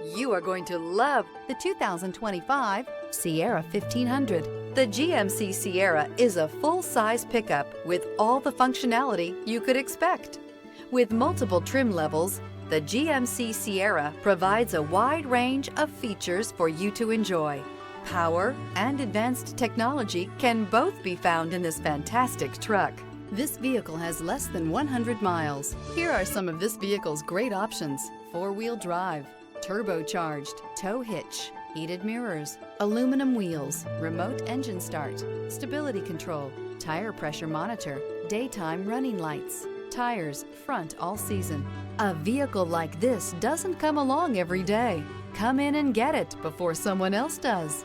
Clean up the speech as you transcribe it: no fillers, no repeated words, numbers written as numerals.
You are going to love the 2025 Sierra 1500. The GMC Sierra is a full-size pickup with all the functionality you could expect. With multiple trim levels, the GMC Sierra provides a wide range of features for you to enjoy. Power and advanced technology can both be found in this fantastic truck. This vehicle has less than 100 miles. Here are some of this vehicle's great options: four-wheel drive, turbocharged, tow hitch, heated mirrors, aluminum wheels, remote engine start, stability control, tire pressure monitor, daytime running lights, tires front all season. A vehicle like this doesn't come along every day. Come in and get it before someone else does.